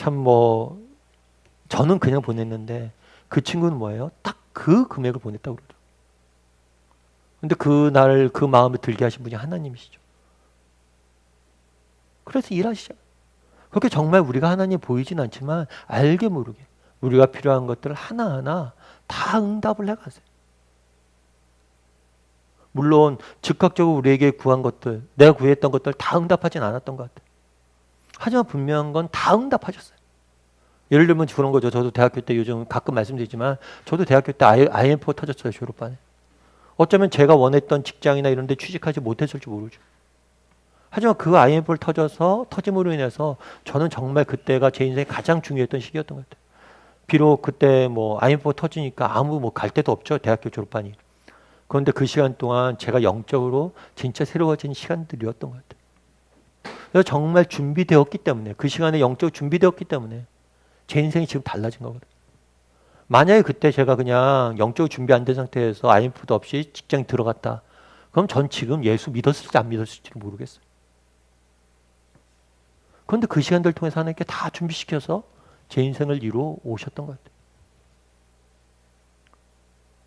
참 저는 그냥 보냈는데 그 친구는 뭐예요? 딱 그 금액을 보냈다고 그러더라고요. 근데 그날 그 마음을 들게 하신 분이 하나님이시죠. 그래서 일하시죠. 그렇게 정말 우리가 하나님 보이진 않지만 알게 모르게 우리가 필요한 것들을 하나하나 다 응답을 해가세요. 물론 즉각적으로 우리에게 구한 것들, 내가 구했던 것들 다 응답하진 않았던 것 같아요. 하지만 분명한 건 다 응답하셨어요. 예를 들면 그런 거죠. 저도 대학교 때 요즘 가끔 말씀드리지만 저도 대학교 때 IM4 터졌어요. 졸업반에. 어쩌면 제가 원했던 직장이나 이런 데 취직하지 못했을지 모르죠. 하지만 그 IM4를 터짐으로 인해서 저는 정말 그때가 제 인생에 가장 중요했던 시기였던 것 같아요. 비록 그때 IM4 터지니까 아무 갈 데도 없죠. 대학교 졸업반이. 그런데 그 시간 동안 제가 영적으로 진짜 새로워진 시간들이었던 것 같아요. 그래서 정말 준비되었기 때문에 그 시간에 영적으로 준비되었기 때문에 제 인생이 지금 달라진 거거든요. 만약에 그때 제가 그냥 영적으로 준비 안 된 상태에서 IMF도 없이 직장에 들어갔다. 그럼 전 지금 예수 믿었을지 안 믿었을지 모르겠어요. 그런데 그 시간들 통해서 하나님께 다 준비시켜서 제 인생을 이루어 오셨던 것 같아요.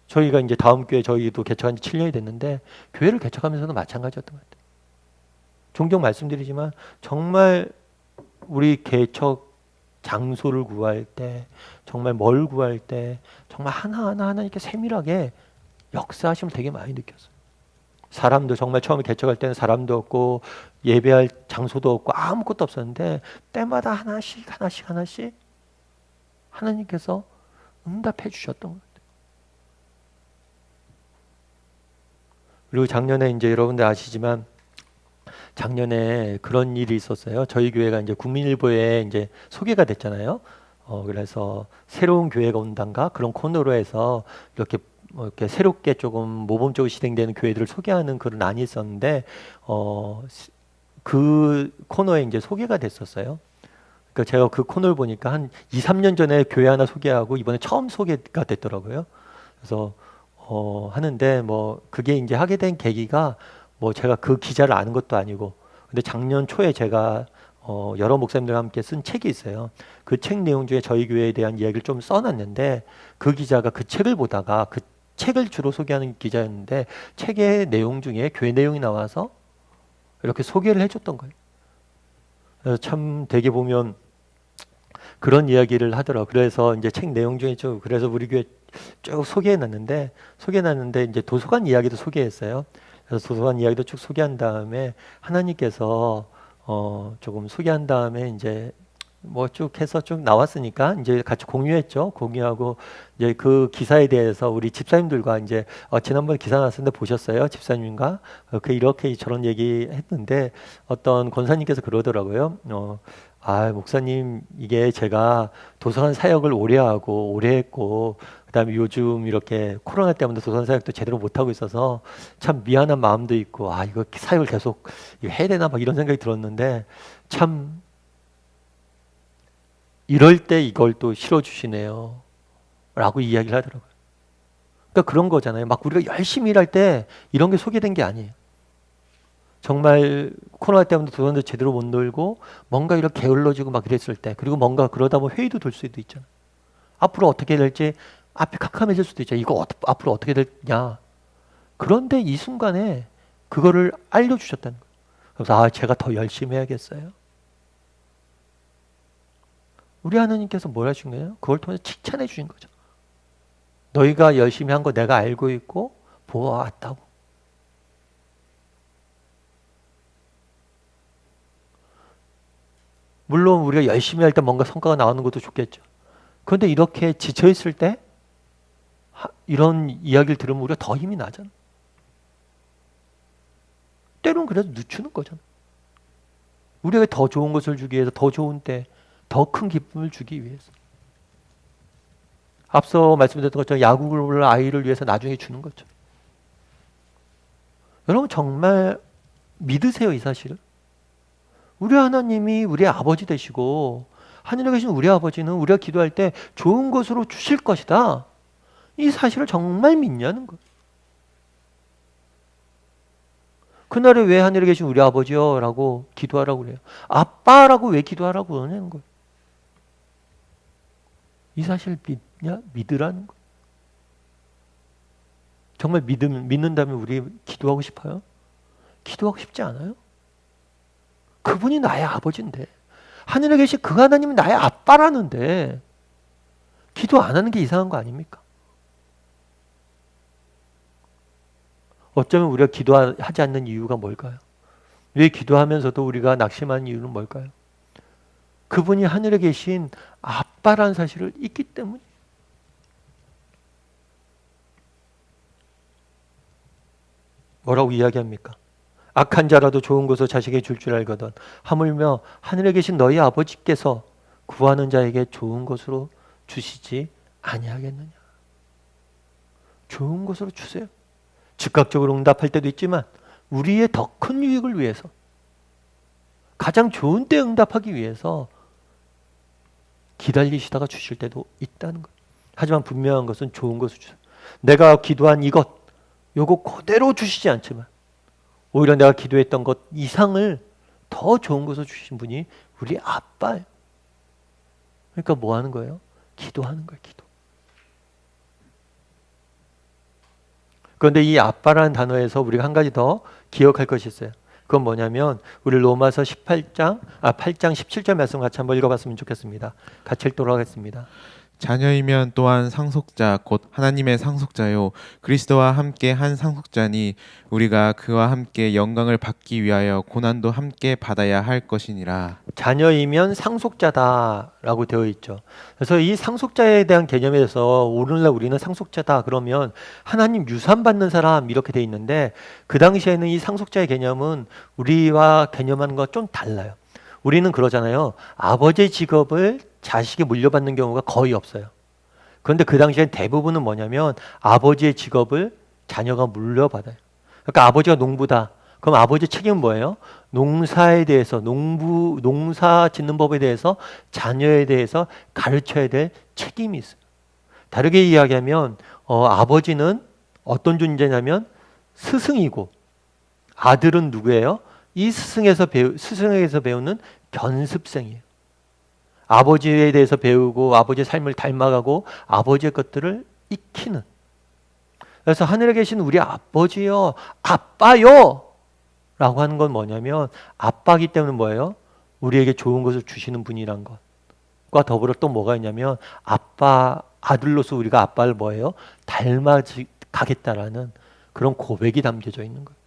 저희가 이제 다음 교회 저희도 개척한 지 7년이 됐는데 교회를 개척하면서도 마찬가지였던 것 같아요. 종종 말씀드리지만 정말 우리 개척 장소를 구할 때 정말 뭘 구할 때 정말 하나하나 하나님께 세밀하게 역사하심을 되게 많이 느꼈어요. 사람도 정말 처음에 개척할 때는 사람도 없고 예배할 장소도 없고 아무것도 없었는데 때마다 하나씩 하나님께서 응답해 주셨던 것 같아요. 그리고 작년에 이제 여러분들 아시지만 작년에 그런 일이 있었어요. 저희 교회가 이제 국민일보에 이제 소개가 됐잖아요. 그래서 새로운 교회가 온단가 그런 코너로 해서 이렇게 새롭게 조금 모범적으로 진행되는 교회들을 소개하는 그런 안이 있었는데 그 코너에 이제 소개가 됐었어요. 그러니까 제가 그 코너를 보니까 한 2, 3년 전에 교회 하나 소개하고 이번에 처음 소개가 됐더라고요. 그래서 하는데 그게 이제 하게 된 계기가 제가 그 기자를 아는 것도 아니고 근데 작년 초에 제가 여러 목사님들과 함께 쓴 책이 있어요. 그 책 내용 중에 저희 교회에 대한 이야기를 좀 써놨는데 그 기자가 그 책을 보다가 그 책을 주로 소개하는 기자였는데 책의 내용 중에 교회 내용이 나와서 이렇게 소개를 해줬던 거예요. 그래서 참 되게 보면 그런 이야기를 하더라고요. 그래서 이제 책 내용 중에 그래서 우리 교회 쭉 소개해놨는데 이제 도서관 이야기도 소개했어요. 그래서 도서관 이야기도 쭉 소개한 다음에 하나님께서 조금 소개한 다음에 이제 쭉 해서 쭉 나왔으니까 이제 같이 공유했죠. 공유하고 이제 그 기사에 대해서 우리 집사님들과 이제 지난번에 기사 났었는데 보셨어요? 집사님과 이렇게 저런 얘기 했는데 어떤 권사님께서 그러더라고요. 목사님 이게 제가 도서관 사역을 오래 했고 그다음에 요즘 이렇게 코로나 때문에 도서관 사역도 제대로 못하고 있어서 참 미안한 마음도 있고 이거 사역을 계속 해야 되나 이런 생각이 들었는데 참 이럴 때 이걸 또 실어주시네요 라고 이야기를 하더라고요. 그러니까 그런 거잖아요. 우리가 열심히 일할 때 이런 게 소개된 게 아니에요. 정말 코로나 때문에 도서관도 제대로 못 놀고 뭔가 이렇게 게을러지고 이랬을 때 그리고 뭔가 그러다 보면 회의도 될 수도 있잖아요. 앞으로 어떻게 될지 앞이 캄캄해질 수도 있죠. 이거 앞으로 어떻게 되냐. 그런데 이 순간에 그거를 알려주셨다는 거예요. 그래서 제가 더 열심히 해야겠어요. 우리 하나님께서 뭘 하신 거예요? 그걸 통해서 칭찬해 주신 거죠. 너희가 열심히 한 거 내가 알고 있고 보아왔다고. 물론 우리가 열심히 할 때 뭔가 성과가 나오는 것도 좋겠죠. 그런데 이렇게 지쳐있을 때 이런 이야기를 들으면 우리가 더 힘이 나잖아. 때로는 그래도 늦추는 거잖아. 우리에게 더 좋은 것을 주기 위해서 더 좋은 때 더 큰 기쁨을 주기 위해서. 앞서 말씀드렸던 것처럼 야구를 아이를 위해서 나중에 주는 거죠. 여러분 정말 믿으세요 이 사실을? 우리 하나님이 우리의 아버지 되시고 하늘에 계신 우리 아버지는 우리가 기도할 때 좋은 것으로 주실 것이다. 이 사실을 정말 믿냐는 거예요. 그날에 왜 하늘에 계신 우리 아버지요? 라고 기도하라고 그래요. 아빠라고 왜 기도하라고 그러냐는 거예요. 이 사실 믿냐? 믿으라는 거. 정말 믿는다면 우리 기도하고 싶어요? 기도하고 싶지 않아요? 그분이 나의 아버지인데, 하늘에 계신 그 하나님이 나의 아빠라는데 기도 안 하는 게 이상한 거 아닙니까? 어쩌면 우리가 기도하지 않는 이유가 뭘까요? 왜 기도하면서도 우리가 낙심하는 이유는 뭘까요? 그분이 하늘에 계신 아빠라는 사실을 잊기 때문에. 뭐라고 이야기합니까? 악한 자라도 좋은 것을 자식에게 줄 줄 알거든 하물며 하늘에 계신 너희 아버지께서 구하는 자에게 좋은 것으로 주시지 아니하겠느냐. 좋은 것으로 주세요. 즉각적으로 응답할 때도 있지만 우리의 더 큰 유익을 위해서, 가장 좋은 때 응답하기 위해서 기다리시다가 주실 때도 있다는 것. 하지만 분명한 것은 좋은 것을 주세요. 내가 기도한 이것, 요거 그대로 주시지 않지만 오히려 내가 기도했던 것 이상을 더 좋은 것을 주신 분이 우리 아빠예요. 그러니까 뭐 하는 거예요? 기도하는 거예요. 기도. 그런데 이 아빠라는 단어에서 우리가 한 가지 더 기억할 것이 있어요. 그건 뭐냐면 우리 로마서 8장 17절 말씀 같이 한번 읽어봤으면 좋겠습니다. 같이 읽도록 하겠습니다. 자녀이면 또한 상속자 곧 하나님의 상속자요 그리스도와 함께 한 상속자니 우리가 그와 함께 영광을 받기 위하여 고난도 함께 받아야 할 것이니라. 자녀이면 상속자다라고 되어 있죠. 그래서 이 상속자에 대한 개념에 대해서 오늘날 우리는 상속자다 그러면 하나님 유산 받는 사람 이렇게 되어 있는데, 그 당시에는 이 상속자의 개념은 우리와 개념하는 거 좀 달라요. 우리는 그러잖아요. 아버지의 직업을 자식이 물려받는 경우가 거의 없어요. 그런데 그 당시엔 대부분은 뭐냐면 아버지의 직업을 자녀가 물려받아요. 그러니까 아버지가 농부다. 그럼 아버지의 책임은 뭐예요? 농사에 대해서, 농사 짓는 법에 대해서 자녀에 대해서 가르쳐야 될 책임이 있어요. 다르게 이야기하면 아버지는 어떤 존재냐면 스승이고, 아들은 누구예요? 이 스승에게서 배우는 견습생이에요. 아버지에 대해서 배우고 아버지의 삶을 닮아가고 아버지의 것들을 익히는. 그래서 하늘에 계신 우리 아버지요, 아빠요 라고 하는 건 뭐냐면 아빠기 때문에 뭐예요? 우리에게 좋은 것을 주시는 분이란 것과 더불어 또 뭐가 있냐면 아들로서 우리가 아빠를 뭐예요? 닮아가겠다라는 그런 고백이 담겨져 있는 거예요.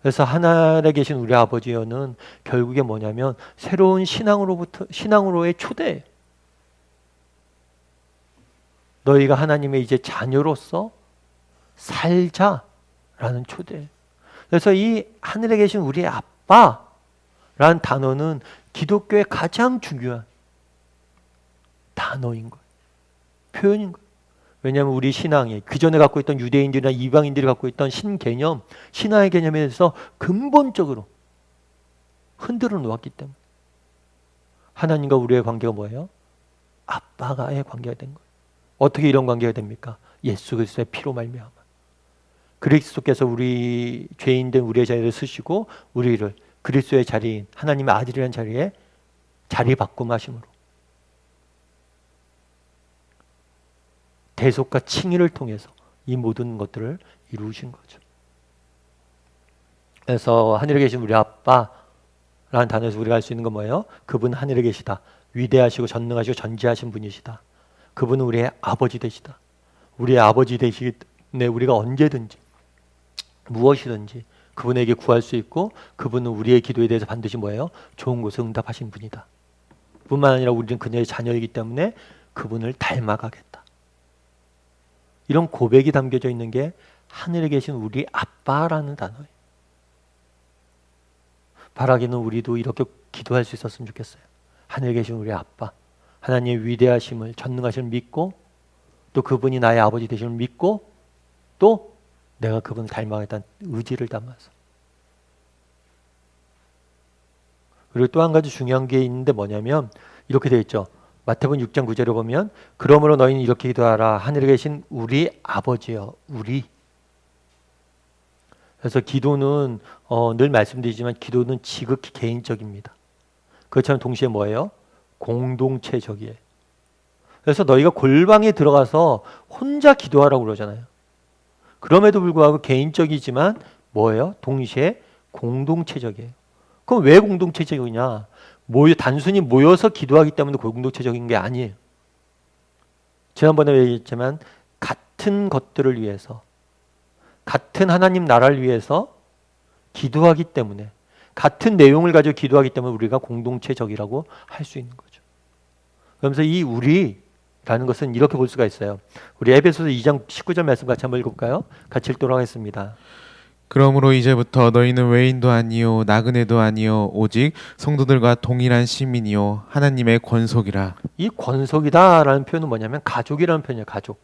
그래서 하늘에 계신 우리 아버지여는 결국에 뭐냐면 새로운 신앙으로의 초대예요. 너희가 하나님의 이제 자녀로서 살자라는 초대예요. 그래서 이 하늘에 계신 우리 아빠라는 단어는 기독교의 가장 중요한 단어인 거예요. 표현인 거예요. 왜냐하면 우리 신앙이 그전에 갖고 있던 유대인들이나 이방인들이 갖고 있던 신개념, 신화의 개념에 대해서 근본적으로 흔들어 놓았기 때문에 하나님과 우리의 관계가 뭐예요? 아빠가의 관계가 된 거예요. 어떻게 이런 관계가 됩니까? 예수 그리스도의 피로 말미암아. 그리스도께서 우리 죄인된 우리의 자리를 쓰시고 우리를 그리스도의 자리인 하나님의 아들이라는 자리에 자리 바꿈하심으로 대속과 칭의를 통해서 이 모든 것들을 이루신 거죠. 그래서 하늘에 계신 우리 아빠라는 단어에서 우리가 알 수 있는 건 뭐예요? 그분 하늘에 계시다. 위대하시고 전능하시고 전지하신 분이시다. 그분은 우리의 아버지 되시다. 우리의 아버지 되시기 때문에 우리가 언제든지 무엇이든지 그분에게 구할 수 있고, 그분은 우리의 기도에 대해서 반드시 뭐예요? 좋은 것을 응답하신 분이다. 뿐만 아니라 우리는 그녀의 자녀이기 때문에 그분을 닮아가겠다. 이런 고백이 담겨져 있는 게 하늘에 계신 우리 아빠라는 단어예요. 바라기는 우리도 이렇게 기도할 수 있었으면 좋겠어요. 하늘에 계신 우리 아빠, 하나님의 위대하심을, 전능하심을 믿고, 또 그분이 나의 아버지 되심을 믿고, 또 내가 그분을 닮아가겠다는 의지를 담아서. 그리고 또 한 가지 중요한 게 있는데 뭐냐면 이렇게 되어 있죠. 마태복음 6장 9절에 보면 그러므로 너희는 이렇게 기도하라. 하늘에 계신 우리 아버지여. 우리. 그래서 기도는 늘 말씀드리지만 기도는 지극히 개인적입니다. 그렇지만 동시에 뭐예요? 공동체적이에요. 그래서 너희가 골방에 들어가서 혼자 기도하라고 그러잖아요. 그럼에도 불구하고 개인적이지만 뭐예요? 동시에 공동체적이에요. 그럼 왜 공동체적이냐? 단순히 모여서 기도하기 때문에 공동체적인 게 아니에요. 지난번에 얘기했지만 같은 것들을 위해서, 같은 하나님 나라를 위해서 기도하기 때문에, 같은 내용을 가지고 기도하기 때문에 우리가 공동체적이라고 할 수 있는 거죠. 그러면서 이 우리라는 것은 이렇게 볼 수가 있어요. 우리 에베소서 2장 19절 말씀 같이 한번 읽어볼까요? 같이 읽도록 하겠습니다. 그러므로 이제부터 너희는 외인도 아니요 나그네도 아니요 오직 성도들과 동일한 시민이요 하나님의 권속이라. 이 권속이다라는 표현은 뭐냐면 가족이라는 표현이에요. 가족.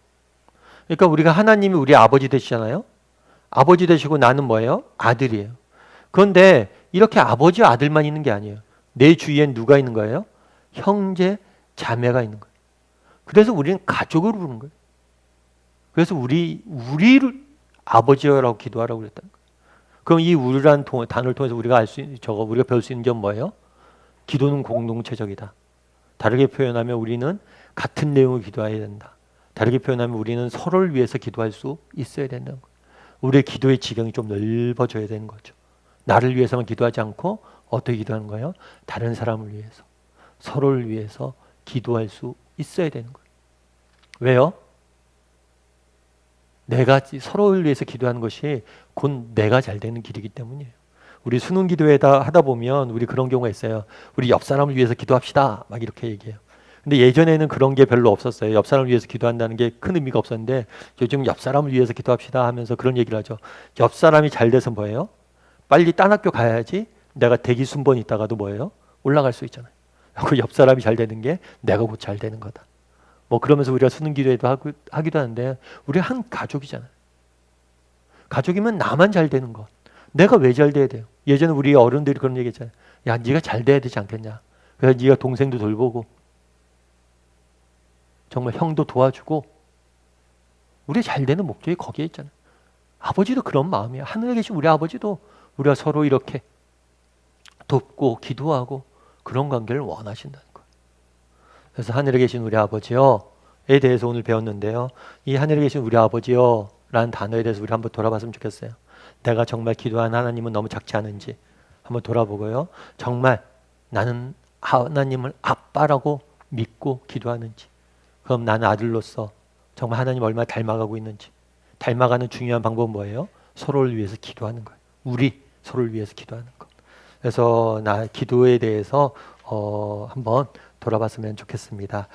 그러니까 우리가 하나님이 우리 아버지 되시잖아요. 아버지 되시고 나는 뭐예요? 아들이에요. 그런데 이렇게 아버지와 아들만 있는 게 아니에요. 내 주위엔 누가 있는 거예요? 형제, 자매가 있는 거예요. 그래서 우리는 가족으로 부르는 거예요. 그래서 우리를 아버지라고 기도하라고 그랬다는 거예요. 그럼 이 우리라는 단어를 통해서 우리가 우리가 배울 수 있는 점 뭐예요? 기도는 공동체적이다. 다르게 표현하면 우리는 같은 내용을 기도해야 된다. 다르게 표현하면 우리는 서로를 위해서 기도할 수 있어야 된다는 거예요. 우리의 기도의 지경이 좀 넓어져야 되는 거죠. 나를 위해서만 기도하지 않고 어떻게 기도하는 거예요? 다른 사람을 위해서, 서로를 위해서 기도할 수 있어야 되는 거예요. 왜요? 내가 서로를 위해서 기도하는 것이 곧 내가 잘 되는 길이기 때문이에요. 우리 수능 기도에다 하다 보면 우리 그런 경우가 있어요. 우리 옆 사람을 위해서 기도합시다. 막 이렇게 얘기해요. 근데 예전에는 그런 게 별로 없었어요. 옆 사람을 위해서 기도한다는 게 큰 의미가 없었는데 요즘 옆 사람을 위해서 기도합시다 하면서 그런 얘기를 하죠. 옆 사람이 잘 돼서 뭐예요? 빨리 딴 학교 가야지 내가 대기 순번이 있다가도 뭐예요? 올라갈 수 있잖아요. 그 옆 사람이 잘 되는 게 내가 곧 잘 되는 거다. 뭐 그러면서 우리가 수능 기도에도 하기도 하는데 우리 한 가족이잖아요. 가족이면 나만 잘 되는 것. 내가 왜 잘 돼야 돼요? 예전에 우리 어른들이 그런 얘기 했잖아요. 야, 네가 잘 돼야 되지 않겠냐. 그래서 네가 동생도 돌보고 정말 형도 도와주고 우리 잘 되는 목적이 거기에 있잖아요. 아버지도 그런 마음이에요. 하늘에 계신 우리 아버지도 우리가 서로 이렇게 돕고 기도하고 그런 관계를 원하신다는 거예요. 그래서 하늘에 계신 우리 아버지요에 대해서 오늘 배웠는데요. 이 하늘에 계신 우리 아버지요 라는 단어에 대해서 우리 한번 돌아봤으면 좋겠어요. 내가 정말 기도한 하나님은 너무 작지 않은지 한번 돌아보고요. 정말 나는 하나님을 아빠라고 믿고 기도하는지, 그럼 나는 아들로서 정말 하나님 얼마나 닮아가고 있는지. 닮아가는 중요한 방법은 뭐예요? 서로를 위해서 기도하는 거예요. 우리 서로를 위해서 기도하는 것. 그래서 나 기도에 대해서 한번 돌아봤으면 좋겠습니다.